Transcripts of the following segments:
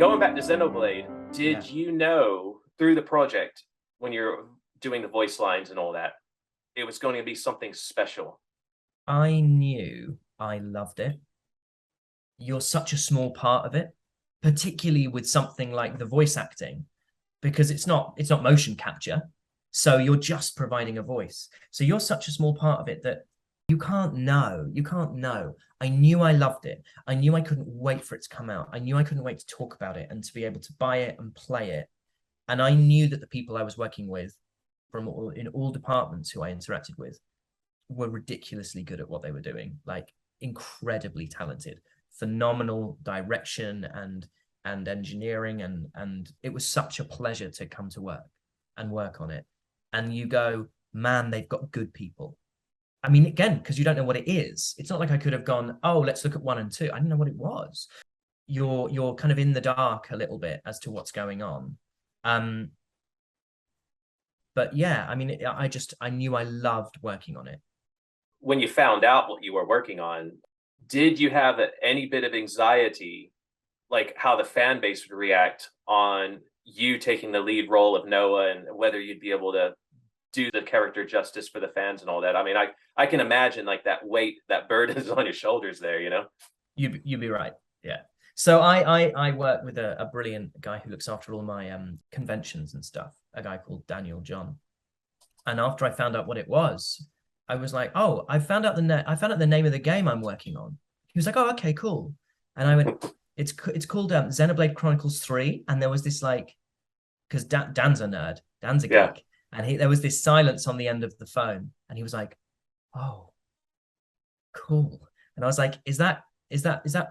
Going back to Xenoblade, did Yeah. you know through the project when you're doing the voice lines and all that, it was going to be something special? I knew I loved it. You're such a small part of it, particularly with something like the voice acting, because it's not motion capture. So you're just providing a voice. So you're such a small part of it that you can't know. You can't know. I knew I loved it. I knew I couldn't wait for it to come out. I knew I couldn't wait to talk about it and to be able to buy it and play it. And I knew that the people I was working with in all departments who I interacted with were ridiculously good at what they were doing, like incredibly talented, phenomenal direction and engineering, and it was such a pleasure to come to work and work on it. And you go, man, they've got good people. I mean, again, because you don't know what it is. It's not like I could have gone, oh, let's look at 1 and 2. I didn't know what it was. You're kind of in the dark a little bit as to what's going on. But yeah, I mean, I knew I loved working on it. When you found out what you were working on, did you have any bit of anxiety, like how the fan base would react on you taking the lead role of Noah and whether you'd be able to do the character justice for the fans and all that? I mean, I can imagine like that weight, that burden is on your shoulders there, you know? You'd be right. Yeah. So I work with a brilliant guy who looks after all my conventions and stuff, a guy called Daniel John. And after I found out what it was, I was like, oh, I found out the name of the game I'm working on. He was like, oh, okay, cool. And I went, it's called Xenoblade Chronicles 3. And there was this like, because Dan's a nerd, Dan's a Yeah. geek, and there was this silence on the end of the phone, and he was like, oh, cool. And I was like, is that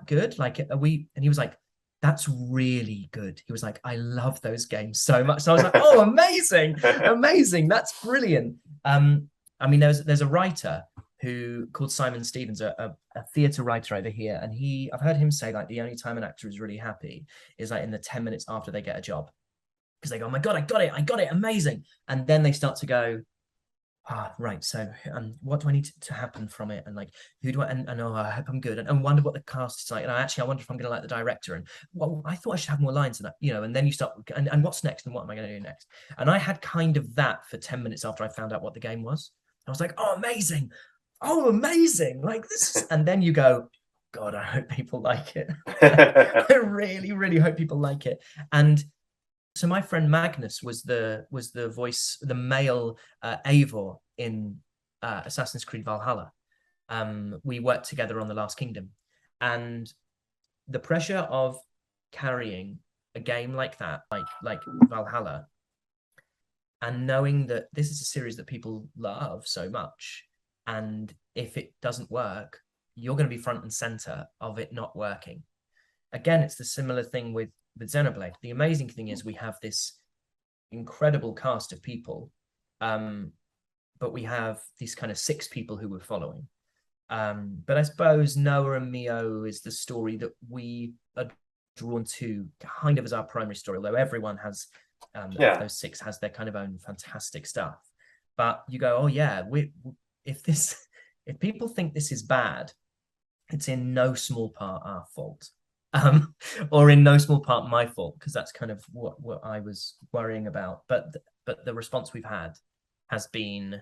good? Like, are we? And he was like, that's really good. He was like, I love those games so much. So I was like, oh, amazing, amazing. That's brilliant. I mean, there's a writer who called Simon Stevens, a theatre writer over here, and I've heard him say like the only time an actor is really happy is like in the 10 minutes after they get a job, because they go, oh my god, I got it, amazing, and then they start to go, right, so what do I need to happen from it, and like who do I, and oh, I hope I'm good, and wonder what the cast is like, and I wonder if I'm going to like the director, and well, I thought I should have more lines than that, you know, and then you start, and what's next, and what am I going to do next? And I had kind of that for 10 minutes after I found out what the game was. I was like, oh, amazing, like this is, and then you go, God, I hope people like it. I really, really hope people like it. And so my friend Magnus was the voice, the male Eivor in Assassin's Creed Valhalla. We worked together on The Last Kingdom, and the pressure of carrying a game like that, like Valhalla, and knowing that this is a series that people love so much, and if it doesn't work, you're going to be front and center of it not working. Again, it's the similar thing with Xenoblade. The amazing thing is we have this incredible cast of people, but we have these kind of 6 people who we're following. But I suppose Noah and Mio is the story that we are drawn to kind of as our primary story, although everyone has, those 6 has their kind of own fantastic stuff. But you go, oh yeah, if people think this is bad, it's in no small part our fault. Or in no small part my fault, because that's kind of what I was worrying about. But the response we've had has been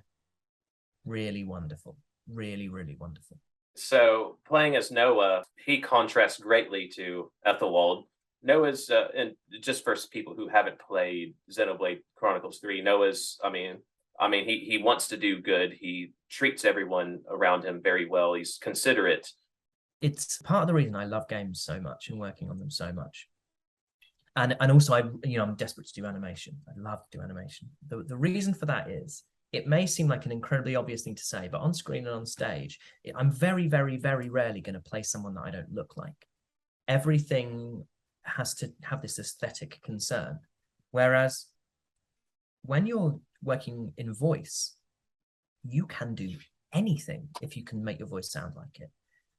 really wonderful, really, really wonderful. So playing as Noah, he contrasts greatly to Ethelwald. Noah's, and just for people who haven't played Xenoblade Chronicles 3, Noah's, I mean, he wants to do good. He treats everyone around him very well. He's considerate. It's part of the reason I love games so much and working on them so much. And also I'm desperate to do animation. I love to do animation. The reason for that is, it may seem like an incredibly obvious thing to say, but on screen and on stage, I'm very, very, very rarely going to play someone that I don't look like. Everything has to have this aesthetic concern. Whereas when you're working in voice, you can do anything if you can make your voice sound like it.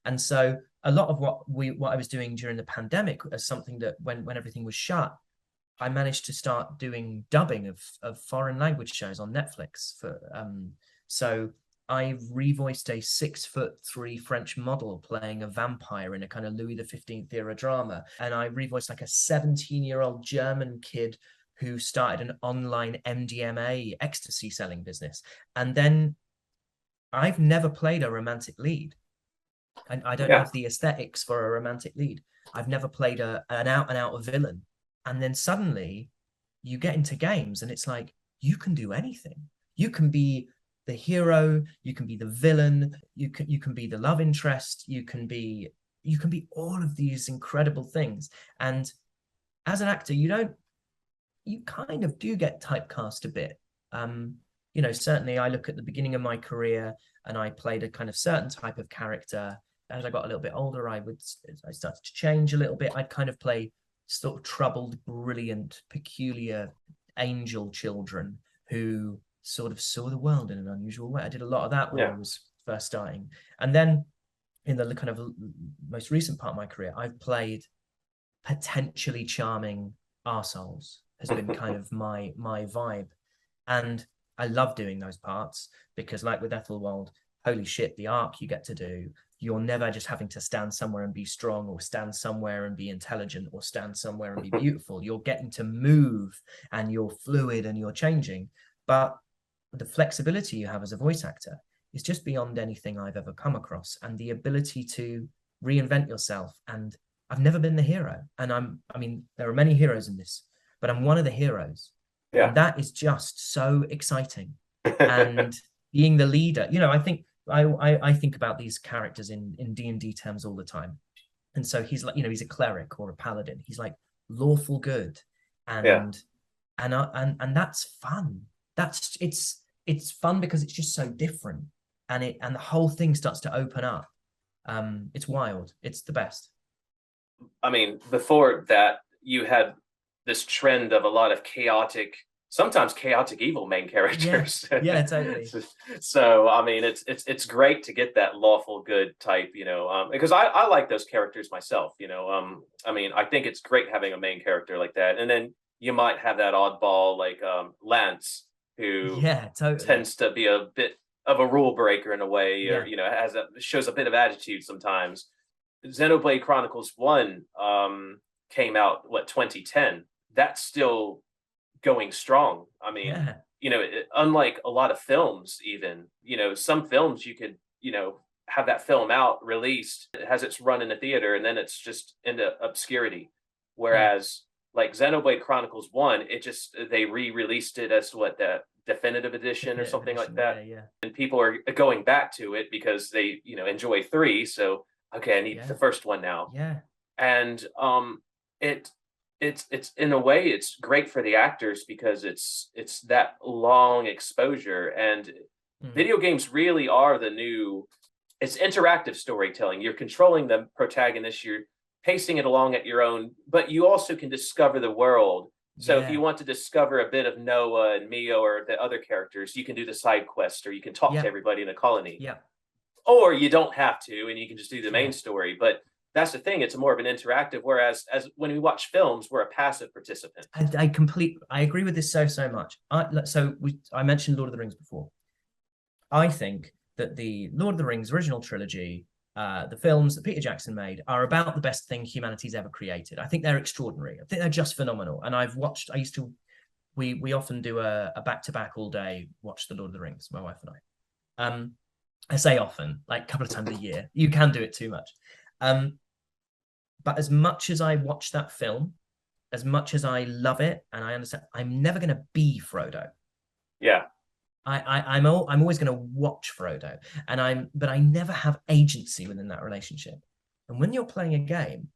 And so a lot of what I was doing during the pandemic as something that when everything was shut, I managed to start doing dubbing of foreign language shows on Netflix. So I revoiced a 6'3" French model playing a vampire in a kind of Louis XV era drama. And I revoiced like a 17-year-old German kid who started an online MDMA ecstasy selling business. And then I've never played a romantic lead. And I don't Yeah. have the aesthetics for a romantic lead. I've never played an out and out villain. And then suddenly you get into games and it's like, you can do anything. You can be the hero, you can be the villain, you can be the love interest, you can be all of these incredible things. And as an actor, you kind of do get typecast a bit. Certainly I look at the beginning of my career and I played a kind of certain type of character. As I got a little bit older, I started to change a little bit. I'd kind of play sort of troubled, brilliant, peculiar angel children who sort of saw the world in an unusual way. I did a lot of that when I was first starting. And then in the kind of most recent part of my career, I've played potentially charming arseholes has been kind of my vibe. And I love doing those parts because like with Ethelwald, holy shit, the arc you get to do, you're never just having to stand somewhere and be strong or stand somewhere and be intelligent or stand somewhere and be beautiful. You're getting to move and you're fluid and you're changing. But the flexibility you have as a voice actor is just beyond anything I've ever come across. And the ability to reinvent yourself. And I've never been the hero. And I mean, there are many heroes in this, but I'm one of the heroes. Yeah. And that is just so exciting. And being the leader, I think I think about these characters in D&D terms all the time. And so he's like, he's a cleric or a paladin. He's like lawful good. And that's fun. It's fun because it's just so different. And the whole thing starts to open up. It's wild. It's the best. I mean, before that, you had this trend of a lot of sometimes chaotic evil main characters. Yeah, totally. So I mean, it's great to get that lawful good type, because I like those characters myself. I mean, I think it's great having a main character like that, and then you might have that oddball like Lance, who totally tends to be a bit of a rule breaker in a way, or shows a bit of attitude sometimes. Xenoblade Chronicles 1 came out 2010. That's still going strong. I mean, unlike a lot of films, even, some films you could, have that film out released, it has its run in the theater, and then it's just into obscurity. Whereas like Xenoblade Chronicles 1, they re-released it as the definitive edition or something like that. And people are going back to it because they, enjoy 3. So, okay, I need the first one now. And it's in a way it's great for the actors because it's that long exposure, and video games really are the new. It's interactive storytelling. You're controlling the protagonist, you're pacing it along at your own, but you also can discover the world. So if you want to discover a bit of Noah and Mio or the other characters, you can do the side quest, or you can talk to everybody in the colony. Or you don't have to, and you can just do the main story. But that's the thing; it's more of an interactive. Whereas, when we watch films, we're a passive participant. I agree with this so much. I mentioned Lord of the Rings before. I think that the Lord of the Rings original trilogy, the films that Peter Jackson made, are about the best thing humanity's ever created. I think they're extraordinary. I think they're just phenomenal. And we often do a back-to-back all day, watch the Lord of the Rings, my wife and I. I say often, like a couple of times a year. You can do it too much. But as much as I watch that film, as much as I love it, and I understand, I'm never going to be Frodo. Yeah. I'm always going to watch Frodo, but I never have agency within that relationship. And when you're playing a game,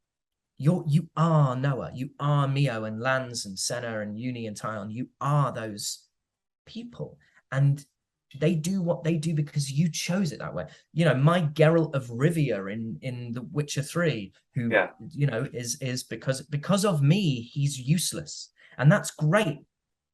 you are Noah, you are Mio and Lance and Senna and Uni and Tyon. You are those people, and they do what they do because you chose it that way. My Geralt of Rivia in The Witcher 3, who is because of me, he's useless, and that's great.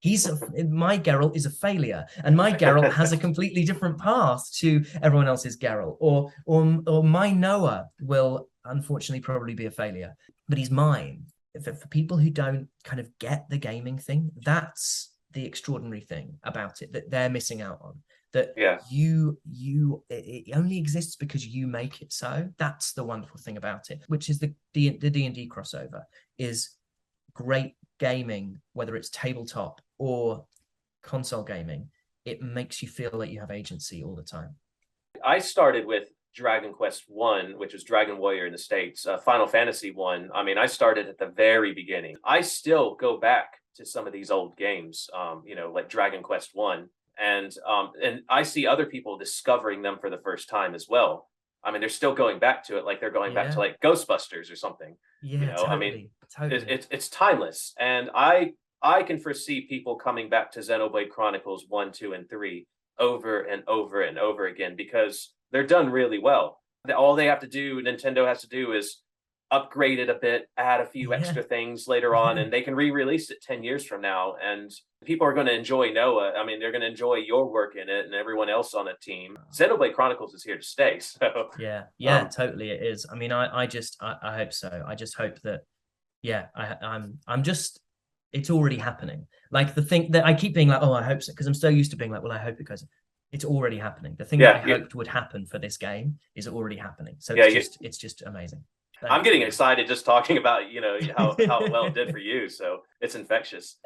My Geralt is a failure, and my Geralt has a completely different path to everyone else's Geralt. Or my Noah will unfortunately probably be a failure, but he's mine. For people who don't kind of get the gaming thing, that's the extraordinary thing about it that they're missing out on. that Yeah. it only exists because you make it so. That's the wonderful thing about it, which is the D&D crossover is great gaming, whether it's tabletop or console gaming. It makes you feel like you have agency all the time. I started with Dragon Quest 1, which was Dragon Warrior in the States, Final Fantasy 1. I mean, I started at the very beginning. I still go back to some of these old games, like Dragon Quest 1. And I see other people discovering them for the first time as well. I mean, they're still going back to it, like they're going back to like Ghostbusters or something. Yeah, I mean, totally. it's timeless. And I can foresee people coming back to Xenoblade Chronicles 1, 2, and 3 over and over and over again because they're done really well. All they have to do, Nintendo has to do, is upgrade it a bit, add a few extra things later on, and they can re-release it 10 years from now. And people are going to enjoy Noah. I mean, they're going to enjoy your work in it and everyone else on the team. Xenoblade Chronicles is here to stay. So yeah, totally, it is. I mean, I hope so. I just hope that, I'm just, it's already happening. Like the thing that I keep being like, oh, I hope so, because I'm so used to being like, well, I hope it goes. It's already happening. The thing that I hoped would happen for this game is already happening. So it's just amazing. I'm getting excited just talking about, how well it did for you. So it's infectious.